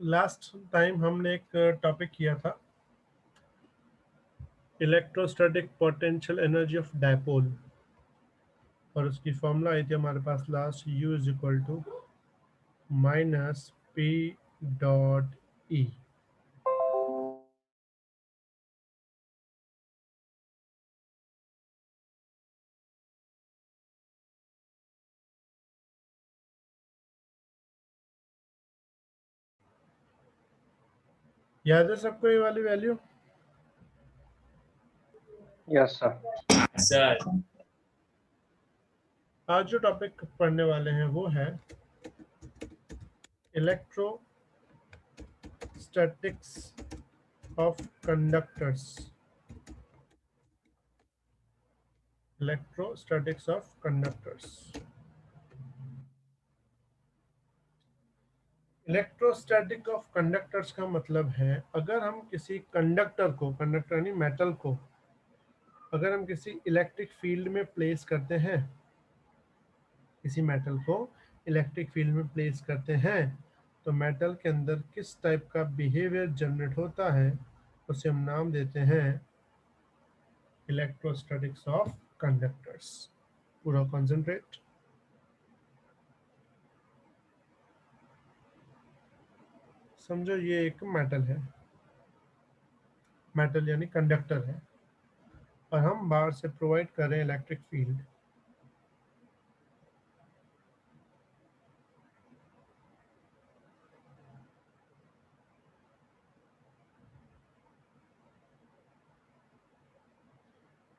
Last time हमने एक topic किया था electrostatic potential energy of dipole, और उसकी फॉर्मूला आई थी हमारे पास last, U is equal to minus P dot E. याद है सबको ये वाली वैल्यू? Yes sir. आज जो टॉपिक पढ़ने वाले हैं वो है electrostatics of conductors. Electrostatics of conductors. Electrostatic of conductors का मतलब है, अगर हम किसी कंडक्टर को, कंडक्टर यानी मेटल को, अगर हम किसी इलेक्ट्रिक फील्ड में प्लेस करते हैं, किसी मेटल को इलेक्ट्रिक फील्ड में प्लेस करते हैं, तो मेटल के अंदर किस टाइप का बिहेवियर जनरेट होता है उसे हम नाम देते हैं इलेक्ट्रोस्टैटिक्स ऑफ कंडक्टर्स। पूरा कॉन्सेंट्रेट। समझो ये एक मेटल है, मेटल यानी कंडक्टर है, और हम बाहर से प्रोवाइड कर रहे हैं इलेक्ट्रिक फील्ड।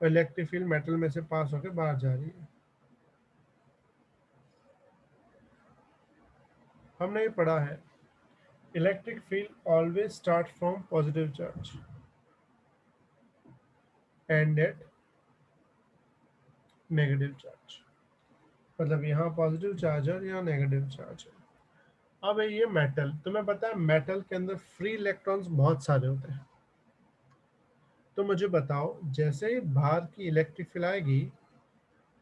और इलेक्ट्रिक फील्ड मेटल में से पास होकर बाहर जा रही है। हमने ये पढ़ा है, electric field always start from positive charge and at negative charge. मतलब यहाँ पॉजिटिव चार्ज है और यहाँ नेगेटिव चार्ज है। अब ये मेटल, तुम्हें पता है मेटल के अंदर फ्री इलेक्ट्रॉन्स बहुत सारे होते हैं। तो मुझे बताओ, जैसे ही बाहर की इलेक्ट्रिक फील्ड आएगी,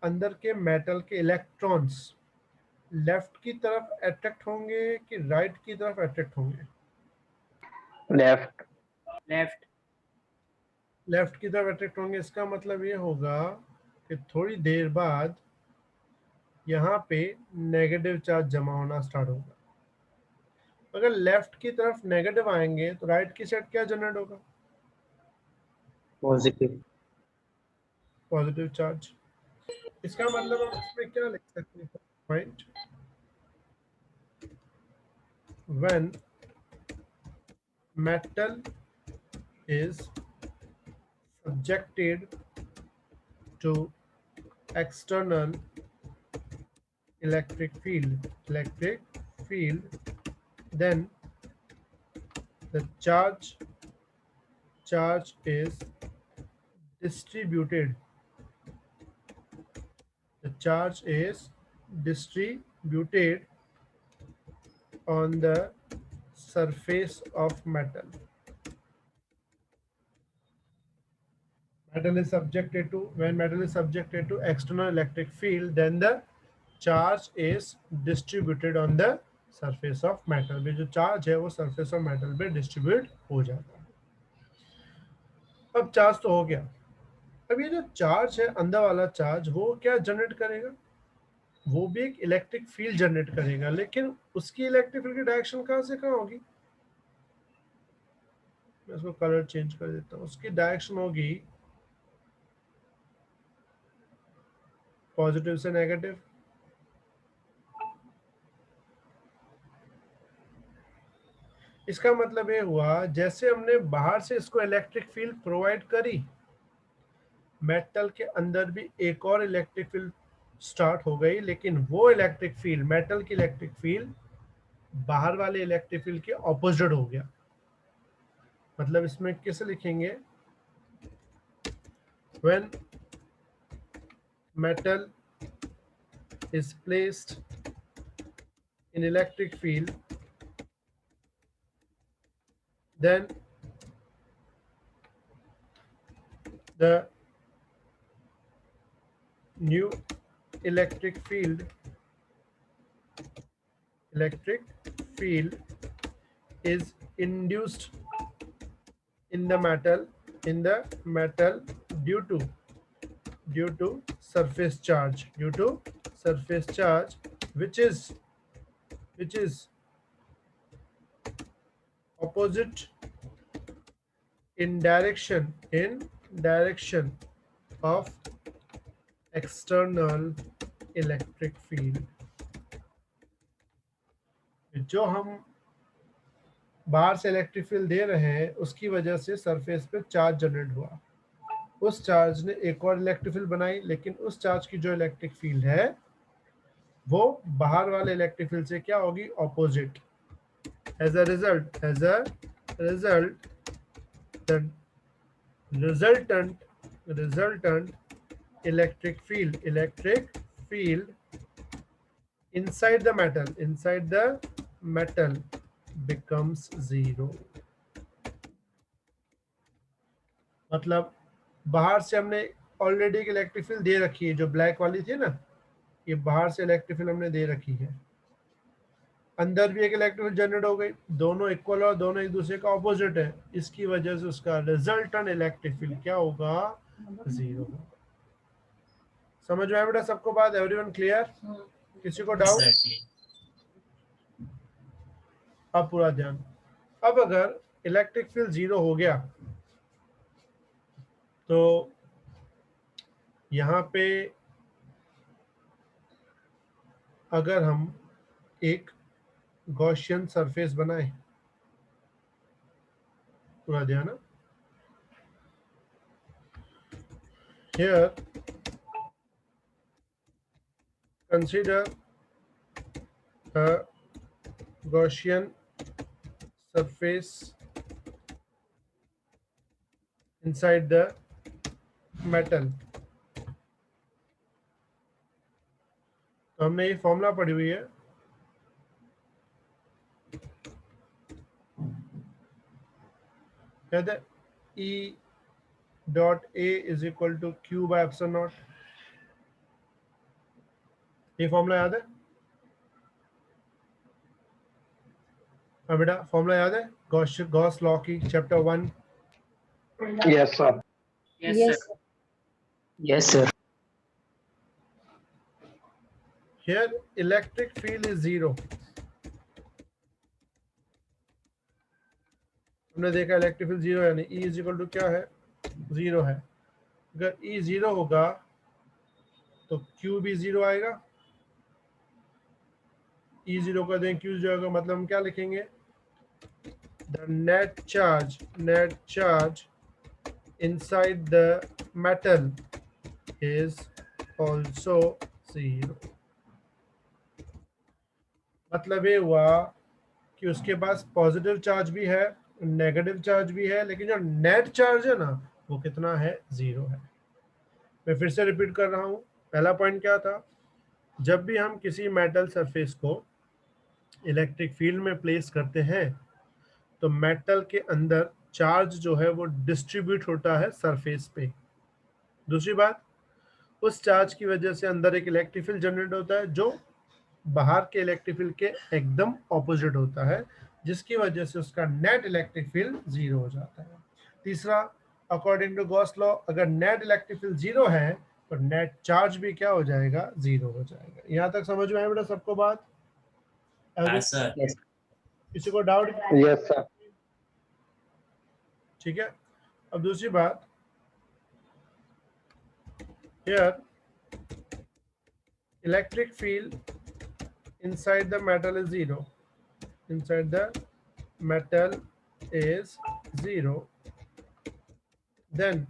अंदर के मेटल के इलेक्ट्रॉन्स लेफ्ट की तरफ अट्रैक्ट होंगे कि राइट की तरफ अट्रैक्ट होंगे? लेफ्ट। लेफ्ट। लेफ्ट की तरफ अट्रैक्ट होंगे। इसका मतलब ये होगा कि थोड़ी देर बाद यहाँ पे नेगेटिव चार्ज जमा होना स्टार्ट होगा। अगर लेफ्ट की तरफ नेगेटिव आएंगे तो राइट की साइड क्या जनरेट होगा? पॉजिटिव। Positive charge. इसका मतलब हम इसमें क्या लिख सकते हैं? Point when metal is subjected to external electric field, then the charge is distributed. The charge is distributed on the surface of metal. Metal is subjected to, when metal is subjected to external electric field, then the charge is distributed on the surface of metal. भी जो charge है वो surface of metal पे distribute हो जाता है। अब charge तो हो गया। अब ये जो चार्ज है, अंदर वाला चार्ज, वो क्या जनरेट करेगा? वो भी एक इलेक्ट्रिक फील्ड जनरेट करेगा, लेकिन उसकी इलेक्ट्रिक फील्ड की डायरेक्शन कहाँ से कहाँ होगी? मैं इसको कलर चेंज कर देता हूँ। उसकी डायरेक्शन होगी पॉजिटिव से नेगेटिव। इसका मतलब ये हुआ, जैसे हमने बाहर से इसको इलेक्ट्रिक फील्ड प्रोवाइड करी, मेटल के अंदर भी एक और इलेक्ट्रिक फील्ड स्टार्ट हो गई, लेकिन वो इलेक्ट्रिक फील्ड, मेटल की इलेक्ट्रिक फील्ड बाहर वाले इलेक्ट्रिक फील्ड के ऑपोजिट हो गया। मतलब इसमें किसे लिखेंगे? When metal is placed in electric field, then the new electric field is induced in the metal due to surface charge, which is opposite in direction of external electric field. जो हम बाहर से इलेक्ट्रिक फील्ड दे रहे हैं उसकी वजह से surface पे चार्ज जनरेट हुआ, उस चार्ज ने एक और इलेक्ट्रिक फील्ड बनाई, लेकिन उस चार्ज की जो इलेक्ट्रिक फील्ड है वो बाहर वाले इलेक्ट्रिक फील्ड से क्या होगी, opposite. As a result the resultant electric field inside the metal becomes zero। मतलब बाहर से हमने ऑलरेडी एक इलेक्ट्रिक फील्ड दे रखी है, जो ब्लैक वाली थी ना, ये बाहर से इलेक्ट्रिक फील्ड हमने दे रखी है, अंदर भी एक इलेक्ट्रिक फील्ड जनरेट हो गई, दोनों इक्वल और दोनों एक दूसरे का ऑपोजिट है, इसकी वजह से उसका रिजल्टेंट इलेक्ट्रिक फील्ड क्या होगा, जीरो होगा। समझ में आया बेटा सबको बात? Everyone clear? किसी को डाउट? अब पूरा ध्यान। अब अगर इलेक्ट्रिक फील्ड जीरो हो गया तो यहाँ पे अगर हम एक गॉसियन सरफेस बनाए, पूरा ध्यान, here consider a Gaussian surface inside the metal। तो हमने ये फॉर्मूला पढ़ी हुई है, कहते हैं E dot A is equal to Q by epsilon not. ये फॉर्मूला याद है? हाँ बेटा, फॉर्मूला याद है गॉस लॉ की, chapter 1? Yes, sir. Yes, sir. Here electric field is zero। हमने देखा इलेक्ट्रिक फील्ड जीरो, यानी E इज इक्वल टू क्या है, जीरो है। अगर E जीरो होगा तो Q भी जीरो आएगा, E जीरो कर दें Q जीरो आएगा, मतलब हम क्या लिखेंगे, the net charge inside the metal is also zero। मतलब ये हुआ कि उसके पास पॉजिटिव चार्ज भी है, नेगेटिव चार्ज भी है, लेकिन जो नेट चार्ज है ना वो कितना है, जीरो है। मैं फिर से रिपीट कर रहा हूँ, पहला पॉइंट क्या था, जब भी हम किसी मेटल सरफेस को इलेक्ट्रिक फील्ड में प्लेस करते हैं तो मेटल के अंदर चार्ज जो है वो डिस्ट्रीब्यूट होता है सरफेस पे। दूसरी बात, उस चार्ज की वजह से अंदर एक इलेक्ट्रिक फील्ड जनरेट होता है जो बाहर के इलेक्ट्रिक फील्ड के एकदम ऑपोजिट होता है, जिसकी वजह से उसका नेट इलेक्ट्रिक फील्ड जीरो हो जाता है। तीसरा, अकॉर्डिंग टू गॉस लॉ, अगर नेट इलेक्ट्रिक फील्ड जीरो है तो नेट चार्ज भी क्या हो जाएगा, जीरो हो जाएगा। यहाँ तक समझ में आया बेटा सबको बात? Yes. किसी को डाउट? Yes, sir. ठीक है। अब दूसरी बात, here electric field inside the metal is zero, inside the metal is zero, then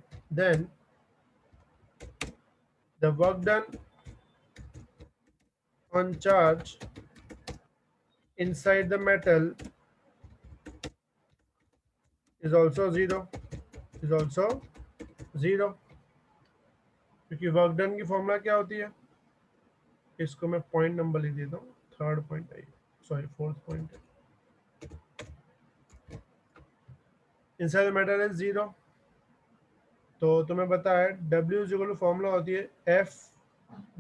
the work done on charge inside the metal is also zero, क्योंकि वर्क डन की formula क्या होती है, इसको मैं पॉइंट नंबर लिख देता हूँ, थर्ड पॉइंट है, सॉरी फोर्थ पॉइंट है। Inside the metal is zero, तो तुम्हें पता है W is equal to formula होती है F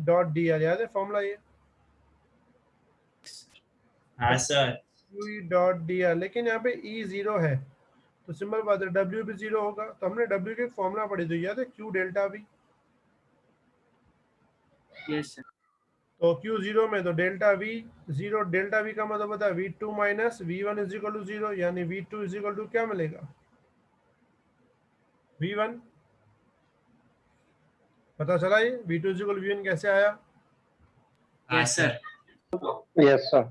डॉट डी आर, याद है फॉर्मूला ये? हाँ सर। QE डॉट DR, लेकिन यहाँ पे E जीरो है तो सिंपल बात है W भी जीरो होगा। तो हमने W की फॉर्मूला पढ़ी थी, याद है, Q delta V। Yes sir. तो Q जीरो में तो delta V zero, delta V का मतलब होता है V2 minus V1 is equal to zero, यानी V2 इज इक्वल टू क्या मिलेगा, V1। पता चला ये V2 इज इक्वल V1 कैसे आया? Yes sir. Yes, sir.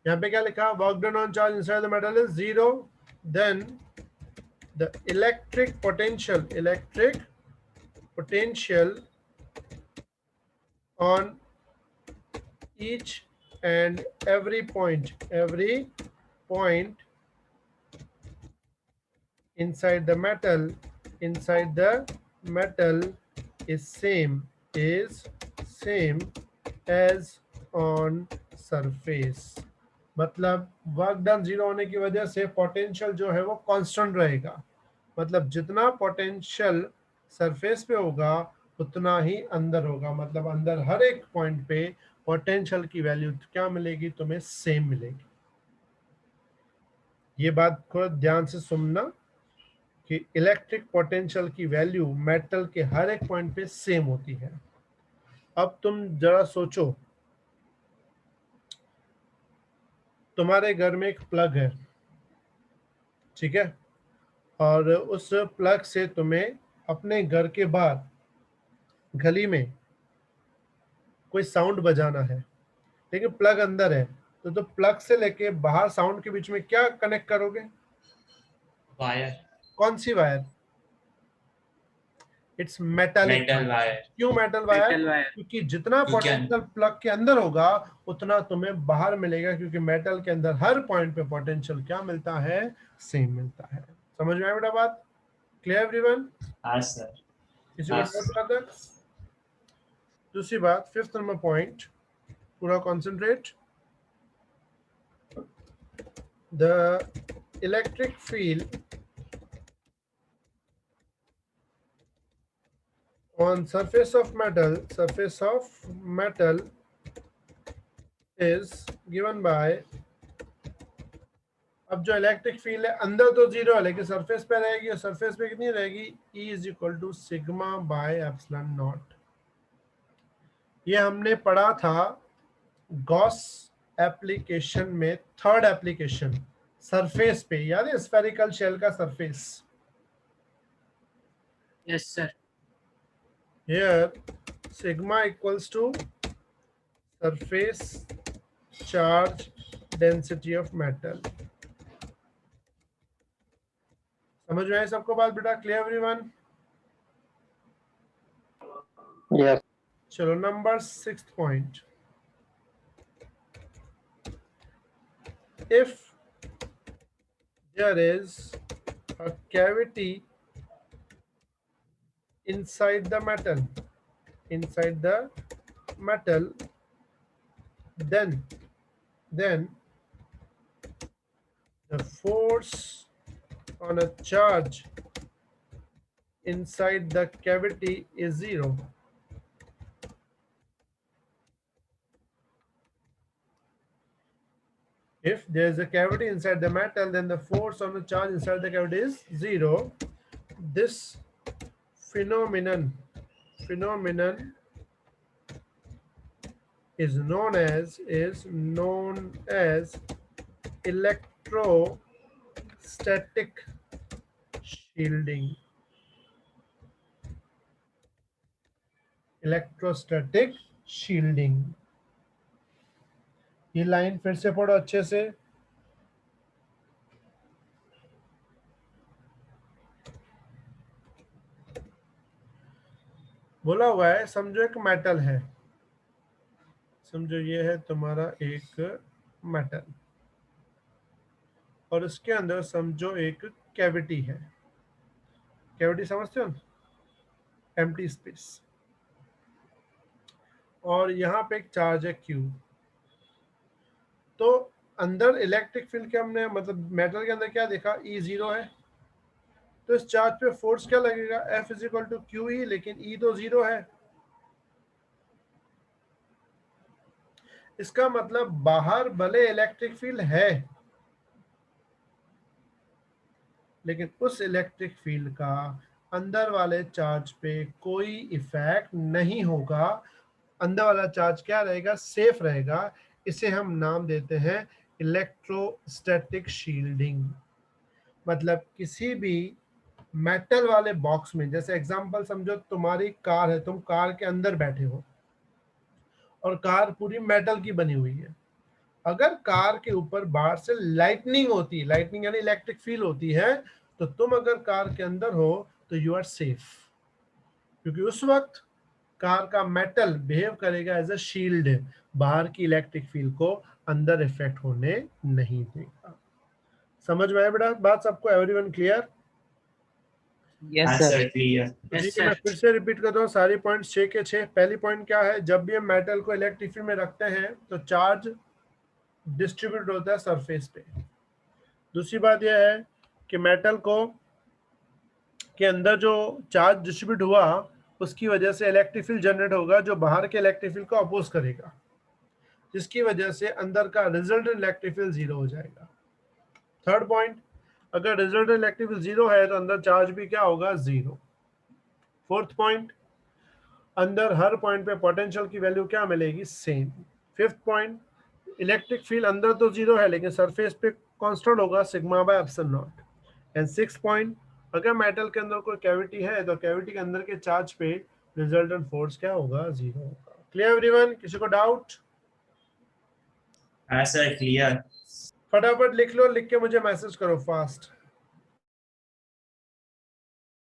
यहाँ पे क्या लिखा, work done on charge inside the metal is zero, then the electric potential on each and every point inside the metal is same as on surface। मतलब work done zero होने की वजह से potential जो है वो कांस्टेंट रहेगा। मतलब जितना पोटेंशियल सरफेस पे होगा उतना ही अंदर होगा, मतलब अंदर हर एक पॉइंट पे पोटेंशियल की वैल्यू क्या मिलेगी, तुम्हें सेम मिलेगी। ये बात को ध्यान से सुनना कि इलेक्ट्रिक पोटेंशियल की वैल्यू मेटल के हर एक पॉइंट पे सेम होती है। अब तुम जरा सोचो, तुम्हारे घर में एक प्लग है, ठीक है, और उस प्लग से तुम्हें अपने घर के बाहर गली में कोई साउंड बजाना है, लेकिन प्लग अंदर है। तो प्लग से लेके बाहर साउंड के बीच में क्या कनेक्ट करोगे? वायर। कौन सी wire? It's metallic metal wire. Wire. क्यों मेटल वायर? Metal wire. क्योंकि जितना क्योंकि पोटेंशियल प्लग के अंदर होगा उतना तुम्हें बाहर मिलेगा, क्योंकि मेटल के अंदर हर पॉइंट पे पोटेंशियल क्या मिलता है, सेम मिलता है। समझ में आया बेटा बात? Clear everyone? Yes sir. किसी को डाउट आता है? दूसरी बात, फिफ्थ नंबर पॉइंट, पूरा concentrate. The electric field on surface of metal is given by, अब जो इलेक्ट्रिक फील्ड है अंदर तो जीरो है लेकिन सरफेस पे रहेगी, और सरफेस पे कितनी रहेगी, E is equal to sigma by epsilon not. ये हमने पढ़ा था गॉस एप्लीकेशन में, थर्ड एप्लीकेशन, सरफेस पे, याद है, स्फेरिकल शेल का surface. Yes sir. Here sigma equals to surface charge density of metal। समझ में आए सबको बात बेटा? Clear everyone? Yes. चलो number sixth point, if there is a cavity inside the metal then the force on a charge inside the cavity is zero। If there is a cavity inside the metal, then the force on the charge inside the cavity is zero। This phenomenon is known as electrostatic shielding। Electrostatic shielding. ये line फिर से पढ़ो अच्छे से। बोला हुआ है, समझो एक मेटल है, समझो ये है तुम्हारा एक मेटल, और उसके अंदर समझो एक कैविटी है। कैविटी समझते हो? Empty space. और यहाँ पे एक चार्ज है Q। तो अंदर इलेक्ट्रिक फील्ड के हमने, मतलब मेटल के अंदर क्या देखा, E जीरो है, तो इस चार्ज पे फोर्स क्या लगेगा, F is equal to QE, लेकिन E तो जीरो है। इसका मतलब बाहर भले इलेक्ट्रिक फील्ड है लेकिन उस इलेक्ट्रिक फील्ड का अंदर वाले चार्ज पे कोई इफेक्ट नहीं होगा। अंदर वाला चार्ज क्या रहेगा, सेफ रहेगा। इसे हम नाम देते हैं इलेक्ट्रोस्टैटिक शील्डिंग। मतलब किसी भी मेटल वाले बॉक्स में, जैसे एग्जांपल समझो तुम्हारी कार है, तुम कार के अंदर बैठे हो और कार पूरी मेटल की बनी हुई है। अगर कार के ऊपर बाहर से लाइटनिंग होती है, लाइटनिंग यानी इलेक्ट्रिक फील्ड होती है, तो तुम अगर कार के अंदर हो तो यू आर सेफ, क्योंकि उस वक्त कार का मेटल बिहेव करेगा एज अ शील्ड, बाहर की इलेक्ट्रिक फील्ड को अंदर इफेक्ट होने नहीं देगा। समझ में आया बेटा बात सबको? Everyone clear? Yes, हाँ sir. Sir clear. तो यस ठीक है, मैं सर। फिर से रिपीट करता हूँ सारी पॉइंट 6 के 6। पहली पॉइंट क्या है, जब भी हम मेटल को इलेक्ट्रिक फील्ड में रखते हैं तो चार्ज डिस्ट्रीब्यूट होता है सरफेस पे। दूसरी बात यह है कि मेटल को के अंदर जो चार्ज डिस्ट्रीब्यूट हुआ उसकी वजह से इलेक्ट्रिक फील्ड जनरेट होगा जो बाहर के इलेक्ट्रिक फील्ड को अपोज करेगा, जिसकी वजह से अंदर का रिजल्टेंट इलेक्ट्रिक फील्ड जीरो हो जाएगा। थर्ड पॉइंट, अगर रिजल्टेंट इलेक्ट्रिक फील्ड जीरो है तो अंदर चार्ज भी क्या होगा, जीरो। फोर्थ पॉइंट, अंदर हर पॉइंट पे पोटेंशियल की वैल्यू क्या मिलेगी, same. Fifth point, electric field अंदर तो जीरो है लेकिन सरफेस पे कांस्टेंट होगा sigma by epsilon not. And six point, अगर मेटल के अंदर कोई कैविटी है तो कैविटी के अंदर के चार्ज पे रिजल्टेंट फोर्स क्या होगा, जीरो होगा। Clear everyone? किसी को डाउट? हाँ सर क्लियर। फटाफट लिख लो, लिख के मुझे मैसेज करो फास्ट।